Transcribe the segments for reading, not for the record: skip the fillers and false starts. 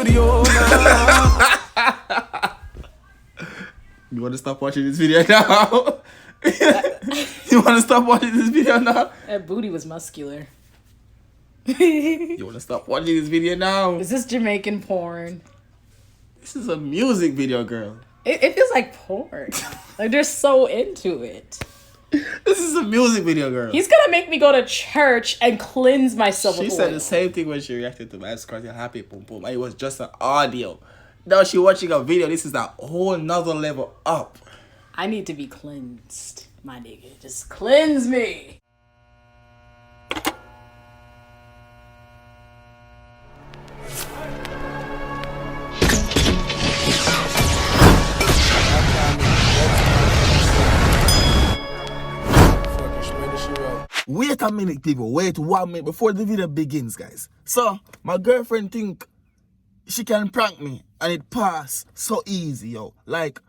studio now. You want to stop watching this video now? You want to stop watching this video now? That booty was muscular. You want to stop watching this video now? Is this Jamaican porn? This is a music video, girl. It feels like porn. Like they're so into it. This is a music video, girl. He's gonna make me go to church and cleanse myself She with said oil. the same thing when she reacted to Mass Carty Happy Boom Boom. It was just an audio. Now she watching a video. This is a whole nother level up. I need to be cleansed, my nigga. Just cleanse me. Wait a minute, people. Wait 1 minute before the video begins, guys. So, my girlfriend think she can prank me and it pass so easy, yo. Like,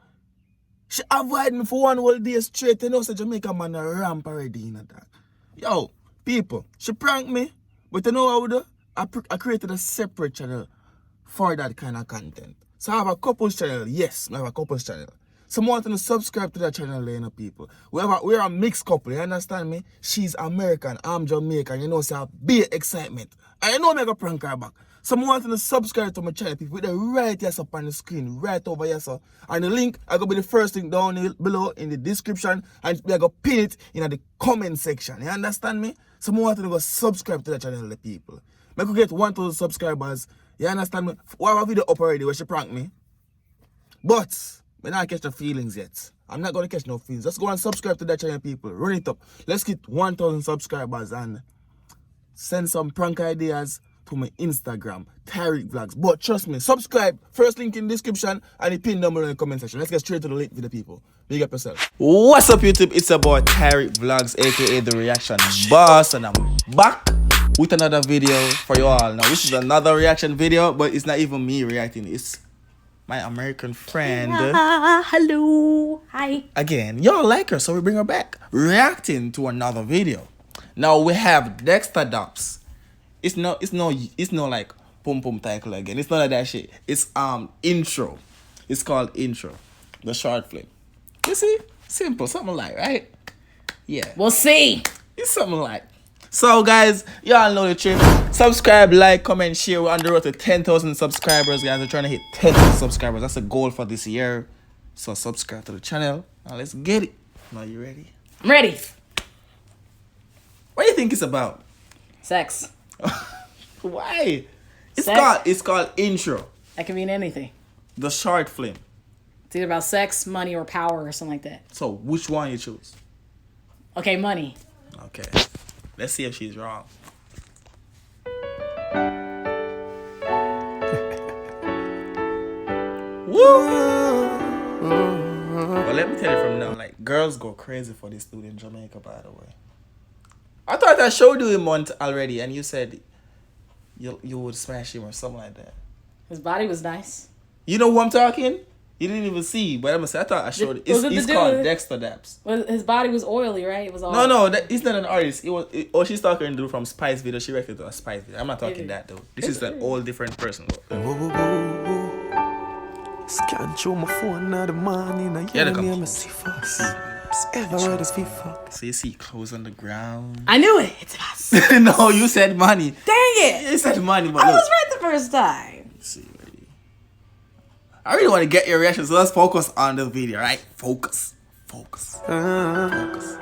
she avoid me for one whole day straight. You know, so Jamaica man a ramp already, you know that. Yo, people, she pranked me, but you know what I would do? I created a separate channel for that kind of content. So I have a couples channel. Yes, I have a couples channel. Someone want to subscribe to that channel, you know, people. We're a mixed couple, you understand me? She's American, I'm Jamaican, you know, so big excitement. And you know I'm going to prank her back. Someone want to subscribe to my channel, people. With the right yes up on the screen, right over here, sir. And the link, I go be the first link down below in the description. And I go pin it in the comment section. You understand me? Someone want to go subscribe to that channel, the people. I could get 1,000 subscribers. You understand me? We have a video up already where she pranked me. But I not catch the feelings yet. I'm not going to catch no feelings. Let's go and subscribe to that channel, people. Run it up. Let's get 1,000 subscribers and send some prank ideas to my Instagram, Tyrekevlogs. But trust me, subscribe. First link in the description and the pin down below in the comment section. Let's get straight to the link with the people. Big up yourself. What's up, YouTube? It's about Tyrekevlogs, aka the Reaction Boss, and I'm back with another video for you all. Now, this is another reaction video, but it's not even me reacting. It's my American friend. Hello. Hi. Again, y'all like her, so we bring her back. Reacting to another video. Now we have Dexta Daps. It's no like pum pum title again. It's not like that shit. It's intro. It's called intro. The short film. You see? Simple. Something like, right? Yeah. We'll see. It's something like. So guys, y'all know the trick. Subscribe, like, comment, share. We're on the road to 10,000 subscribers, guys. We're trying to hit 10,000 subscribers. That's a goal for this year. So subscribe to the channel. Now let's get it. Now you ready? I'm ready. What do you think it's about? Sex. Why? Sex? It's called intro. That can mean anything. The short film. It's either about sex, money, or power or something like that. So which one you choose? Okay, money. Okay. Let's see if she's wrong. Woo! But let me tell you from now, like, girls go crazy for this dude in Jamaica, by the way. I thought I showed you him once already, and you said you would smash him or something like that. His body was nice. You know who I'm talking? You didn't even see, but I'm gonna say I thought I showed it. It's called Dexta Daps. Well, his body was oily, right? It was all. No, he's not an artist. She's talking to dude from Spice video. She reacted to a Spice video. I'm not talking that though. This is an all different person. Scan through my phone now the morning. Yeah, they come. So you see clothes on the ground. I knew it. It's about sex. No, you said money. Dang it! You said money, but I look. was right the first time. Let's see. I really want to get your reaction, so let's focus on the video, right? Focus. Focus. Focus.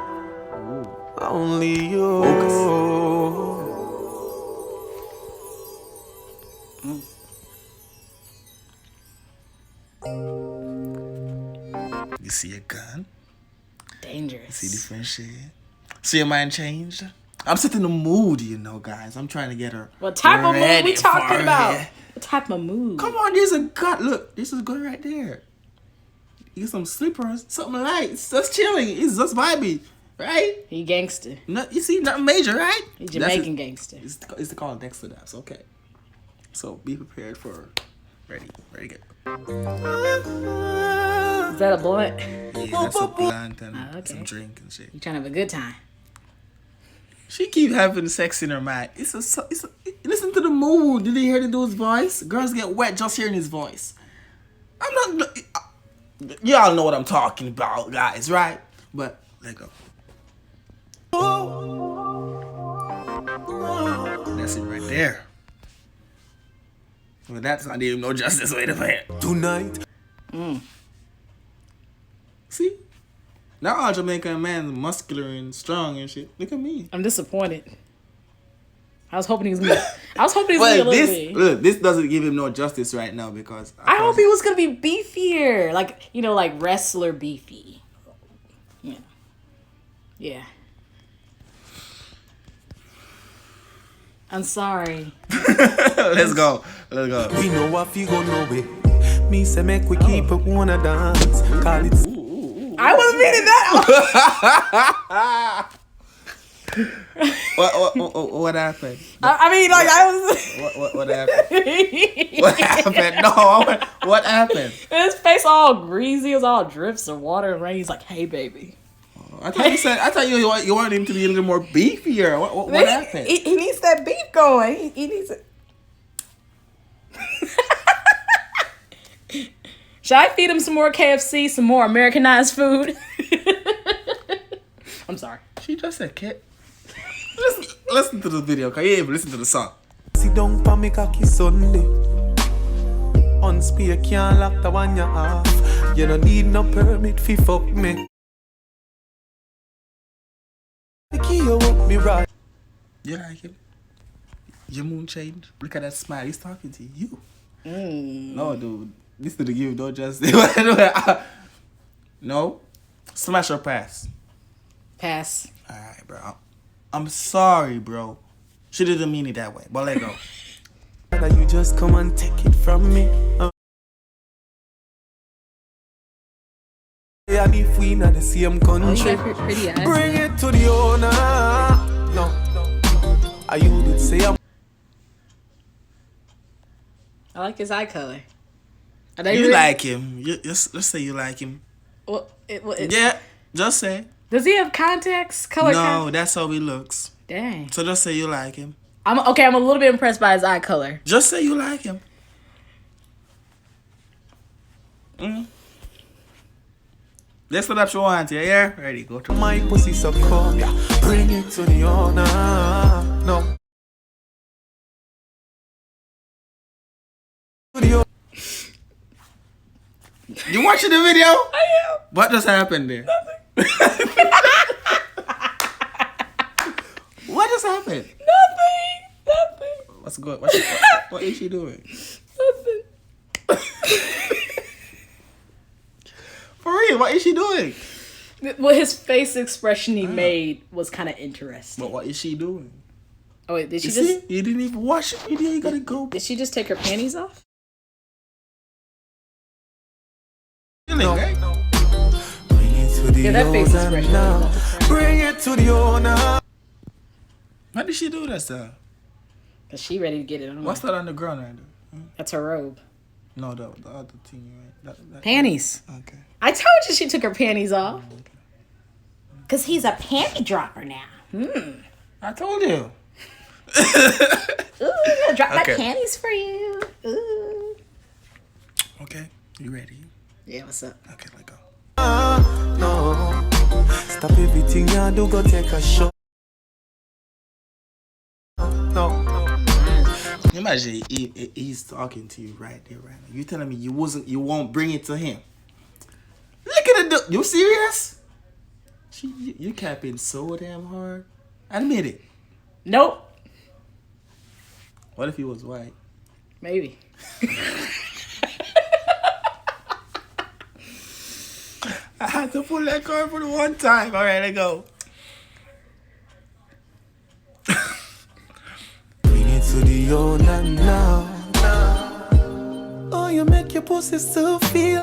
only you. You see a gun? Dangerous. You see different shit? See your mind changed? I'm setting the mood, you know, guys. I'm trying to get her. What type of mood we talking for about? it. What type of mood? Come on, there's a gun. Look, this is good right there. You get some slippers, something light. It's just chilling. It's just vibey, right? He gangster. No, you see, nothing major, right? He Jamaican gangster. It's called Dexta Daps, okay. So be prepared for ready, go. Is that a blunt? Yeah, that's a blunt and okay. some drink and shit. You trying to have a good time? She keep having sex in her mind. It's Listen to the mood. Did you hear the dude's voice? Girls get wet just hearing his voice. I'm not. Y'all know what I'm talking about, guys, right? But let go. That's it right there. Well, that's not even no justice. Wait a minute. Tonight. See? Now all Jamaican men muscular and strong and shit. Look at me. I'm disappointed. I was hoping he was gonna. I was hoping he was gonna be. Look, this doesn't give him no justice right now because I hope he was gonna be beefier, like like wrestler beefy. Yeah. Yeah. I'm sorry. Let's go. We know what you go know it. Me say make we keep it wanna dance. Call it. I wasn't meaning that. What happened? I mean, like I was. What happened? What happened? No, what happened? His face all greasy. It was all drips of water and rain. He's like, "Hey, baby." I thought you wanted him to be a little more beefier. What happened? He needs that beef going. He needs it. Should I feed him some more KFC, some more Americanized food? I'm sorry. She just said cat. Listen to the video, cause you ain't even listen to the song. Sit down pa me cocky Sunday. On speed can't lock the one you off. You don't need no permit fi fuck me. The key you won't be right. You like him? Your mood changed. Look at that smile. He's talking to you. No, dude. This didn't give no justice. No? Smash or pass? Pass. Alright, bro. I'm sorry, bro. She didn't mean it that way. But let go. That you just come and take it from me. And if we not the same country, Pretty eyes. bring it to the owner. No. Are you did say I'm I like his eye color. You like him. Let's say you like him. Yeah, just say. Does he have contacts? Color No, contacts? that's how he looks. Dang. So just say you like him. I'm a little bit impressed by his eye color. Just say you like him. Let's put up your want, yeah? Ready, go to my pussy so cold. Yeah. Bring it to the owner. No. You watching the video? I am. What just happened there? What just happened? Nothing. What's good? What is she doing? Nothing. For real, what is she doing? Well, his face expression he made was kind of interesting. But what is she doing? Oh wait, did she You just? see? You didn't even watch the video. You gotta go. Did she just take her panties off? No. Bring it to the Yeah, that face expression. now. Bring it to the owner. Why did she do that stuff? Cause she ready to get it on. What's that on the ground right there? That's her robe. No, the other thing, right? Panties. Okay. I told you she took her panties off. Cause he's a panty dropper now. I told you. Ooh, I'm gonna drop Okay. my panties for you. Ooh. Okay, you ready? Yeah, what's up? Okay, let go. No. Stop everything you do. Go take a shot. No. Imagine he's talking to you right there, right now. You telling me you won't bring it to him? Look at it. You serious? You capping so damn hard. Admit it. Nope. What if he was white? Maybe. I had to pull that card for the one time. All right, let go. Bring it to the owner now. Oh, you make your pussy still feel.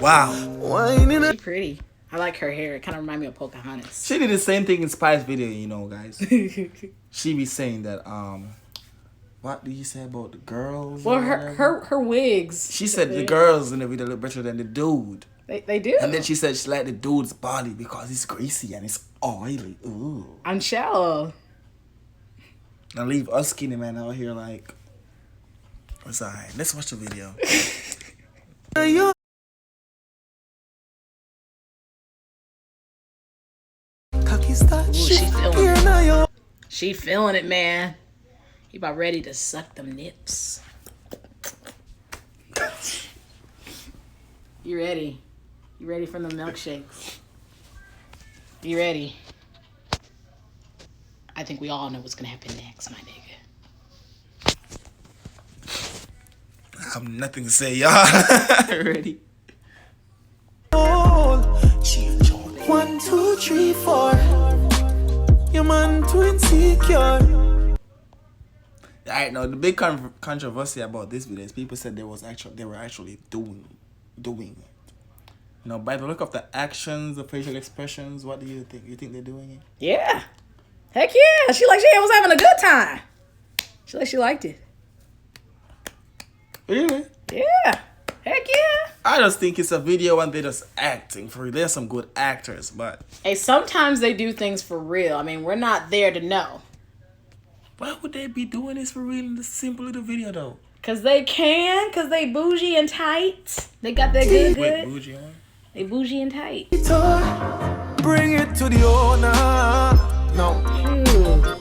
Wow. Whining She's pretty. I like her hair. It kind of reminds me of Pocahontas. She did the same thing in Spy's video, you know, guys. She be saying that, what did you say about the girls? Well, or whatever? her wigs. She said the girls in the video look better than the dude. They do. And then she said she liked the dude's body because it's greasy and it's oily. Ooh. I'm shallow. Now leave us skinny man out here like. It's alright. Let's watch the video. She feeling it, man. He about ready to suck them nips. You ready? You ready for the milkshakes? You ready? I think we all know what's gonna happen next, my nigga. I have nothing to say, y'all. Ready? 1, 2, 3, 4. Your man too insecure. Alright, now the big controversy about this video is people said they were actually doing it. Now, by the look of the actions, the facial expressions, what do you think? You think they're doing it? Yeah. Heck yeah. She was having a good time. She liked it. Really? Yeah. Heck yeah. I just think it's a video and they're just acting for real. There's some good actors, but Hey, sometimes they do things for real. I mean, we're not there to know. why would they be doing this for real in this simple little video though? Cause they can, cause they bougie and tight. They got that good. Wait, bougie on? They bougie and tight. Bring it to the owner. No.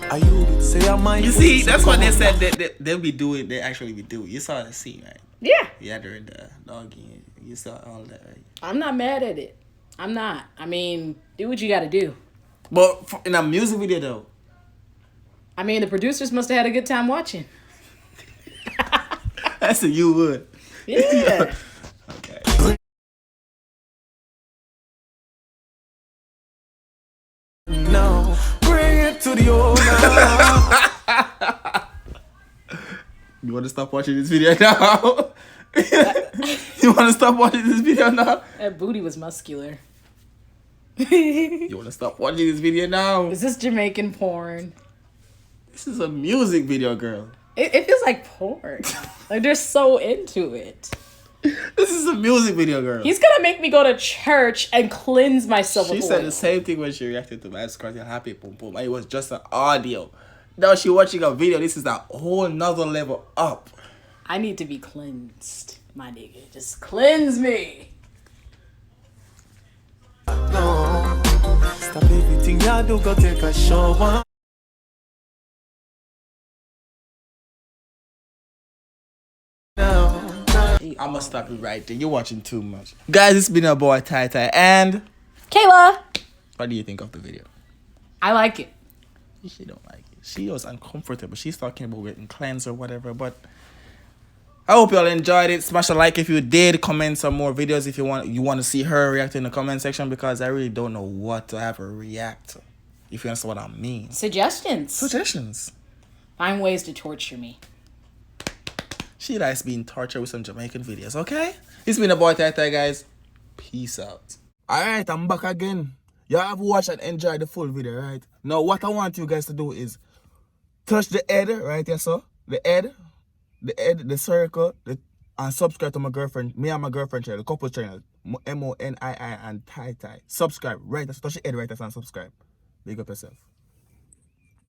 Are you say I'm my? You see, that's what they said that they'll be doing. They actually be doing. You saw the scene, right? Yeah. Yeah, during the doggy. You saw all that, right? I'm not mad at it. I'm not. I mean, do what you gotta do. But in a music video though. I mean, the producers must have had a good time watching. That's a you would. Yeah. Okay. No. Bring it to the owner. You want to stop watching this video now? You want to stop watching this video now? That booty was muscular. You want to stop watching this video now? Is this Jamaican porn? This is a music video, girl. It feels like porn. Like they're so into it. This is a music video, girl. He's gonna make me go to church and cleanse myself She with said oil. the same thing when she reacted to Matt's Crazy Happy Boom Boom. It was just an audio. Now she watching a video. This is a whole nother level up. I need to be cleansed, my nigga. Just cleanse me. No. Stop everything you do. Go take a shower. I'ma stop it right there. You're watching too much. Guys, it's been your boy Tyrekejt and Kayla. what do you think of the video? I like it. She don't like it. She was uncomfortable. She's talking about getting cleansed or whatever, but I hope y'all enjoyed it. Smash a like if you did. Comment some more videos if you want to see her react in the comment section, because I really don't know what to have her react to. If you understand what I mean. Suggestions. Suggestions. Find ways to torture me. She likes being tortured with some Jamaican videos, okay? It's been a boy Tyrekejt, guys. Peace out. Alright, I'm back again. Y'all have watched and enjoyed the full video, right? Now, what I want you guys to do is touch the head, right here, so? The head, the circle, and subscribe to my girlfriend, me and my girlfriend channel, the couple channel, MONII and Tyrekejt. Subscribe, right there, so touch the head right there and subscribe. Big up yourself.